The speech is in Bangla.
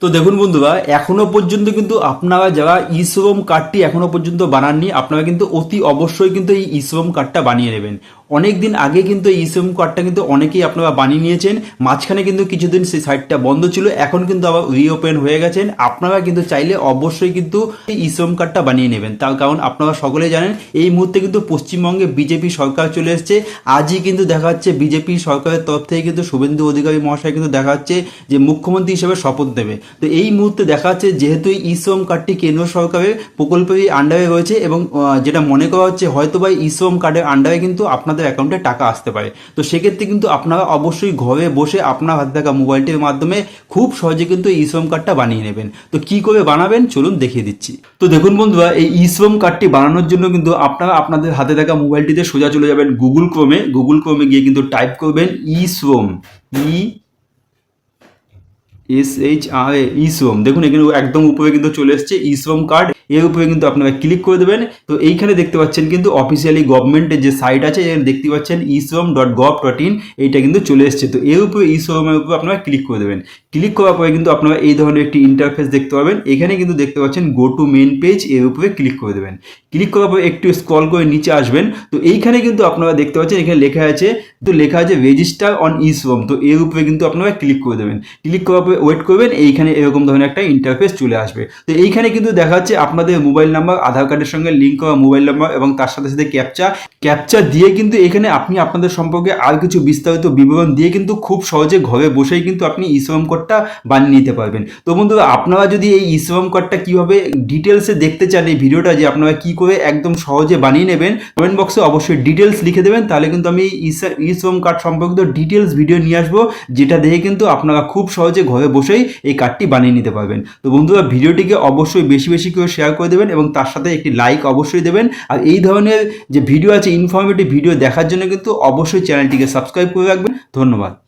তো দেখুন বন্ধুরা, এখনো পর্যন্ত কিন্তু আপনারা যারা ই শ্রম কার্ডটি এখনো পর্যন্ত বানাননি, আপনারা কিন্তু অতি অবশ্যই কিন্তু এই ই শ্রম কার্ডটা বানিয়ে নেবেন। অনেক দিন আগে কিন্তু এই ই শ্রম কার্ডটা কিন্তু অনেকেই আপনারা বানিয়ে নিয়েছেন। মাঝখানে কিন্তু কিছুদিন সেই সাইটটা বন্ধ ছিল, এখন কিন্তু আবার রিওপেন হয়ে গেছেন। আপনারা কিন্তু চাইলে অবশ্যই কিন্তু এই ই শ্রম কার্ডটা বানিয়ে নেবেন। তার কারণ আপনারা সকলেই জানেন এই মুহূর্তে কিন্তু পশ্চিমবঙ্গে বিজেপি সরকার চলে এসেছে। আজই কিন্তু দেখা যাচ্ছে বিজেপি সরকারের তরফ থেকে কিন্তু শুভেন্দু অধিকারী মহাশয় কিন্তু দেখা যাচ্ছে যে মুখ্যমন্ত্রী হিসেবে শপথ নেবে। তো এই মুহূর্তে দেখা যাচ্ছে যেহেতু এই ই শ্রম কার্ডটি কেন্দ্র সরকারের প্রকল্পের আন্ডারে রয়েছে এবং যেটা মনে করা হচ্ছে হয়তো বা ই শ্রম কার্ডের আন্ডারে কিন্তু আপনাদের অ্যাকাউন্টে টাকা আসতে পারে। তো সেক্ষেত্রে কিন্তু আপনারা অবশ্যই ঘরে বসে আপনার হাতে থাকা মোবাইলটির মাধ্যমে খুব সহজে কিন্তু ই শ্রম কার্ডটা বানিয়ে নেবেন। তো কি করে বানাবেন চলুন দেখিয়ে দিচ্ছি। তো দেখুন বন্ধুরা, এই ই শ্রম কার্ডটি বানানোর জন্য কিন্তু আপনারা আপনাদের হাতে থাকা মোবাইলটিতে সোজা চলে যাবেন গুগল ক্রোমে গিয়ে কিন্তু টাইপ করবেন ই শ্রম, SHRA ই শ্রম। দেখুন এখানে একদম উপরে কিন্তু চলে এসছে ই শ্রম কার্ড, এর উপরে কিন্তু আপনারা ক্লিক করে দেবেন। তো এইখানে দেখতে পাচ্ছেন কিন্তু অফিসিয়ালি গভর্নমেন্টের যে সাইট আছে এখানে দেখতে পাচ্ছেন isrom.gov.in, এইটা কিন্তু চলে এসছে। তো এর উপরে ই শ্রমের উপরে আপনারা ক্লিক করে দেবেন। ক্লিক করার পরে কিন্তু আপনারা এই ধরনের একটি ইন্টারফেস দেখতে পাবেন। এখানে কিন্তু দেখতে পাচ্ছেন গো টু মেন পেজ, এর উপরে ক্লিক করে দেবেন। ক্লিক করার পরে একটু স্ক্রল করে নিচে আসবেন। তো এইখানে কিন্তু আপনারা দেখতে পাচ্ছেন এখানে লেখা আছে রেজিস্টার অন ই শ্রম। তো এর উপরে কিন্তু আপনারা ক্লিক করে দেবেন। ক্লিক করার পরে ওয়েট করবেন, এইখানে এরকম ধরনের একটা ইন্টারফেস চলে আসবে। তো এইখানে কিন্তু দেখা যাচ্ছে আপনাদের মোবাইল নাম্বার, আধার কার্ডের সঙ্গে লিঙ্ক করা মোবাইল নাম্বার এবং তার সাথে সাথে ক্যাপচা দিয়ে কিন্তু এখানে আপনি আপনাদের সম্পর্কে আর কিছু বিস্তারিত বিবরণ দিয়ে কিন্তু খুব সহজে ঘরে বসেই কিন্তু আপনি ই শ্রম কার্ডটা বানিয়ে নিতে পারবেন। তো বন্ধুরা, আপনারা যদি এই ই শ্রম কার্ডটা কীভাবে ডিটেলসে দেখতে চান এই ভিডিওটা, যে আপনারা কী করে একদম সহজে বানিয়ে নেবেন, কমেন্ট বক্সে অবশ্যই ডিটেলস লিখে দেবেন। তাহলে কিন্তু আমি ই শ্রম কার্ড সম্পর্কিত ডিটেলস ভিডিও নিয়ে আসবো, যেটা দেখে কিন্তু আপনারা খুব সহজে ঘরে বসেই এই কার্ডটি বানিয়ে নিতে পারবেন। তো বন্ধুরা, ভিডিওটিকে অবশ্যই বেশি বেশি করে শেয়ার করে দেবেন এবং তার সাথে একটি লাইক অবশ্যই দেবেন। আর এই ধরনের যে ভিডিও আছে, ইনফরমেটিভ ভিডিও দেখার জন্য কিন্তু অবশ্যই চ্যানেলটিকে সাবস্ক্রাইব করে রাখবেন। ধন্যবাদ।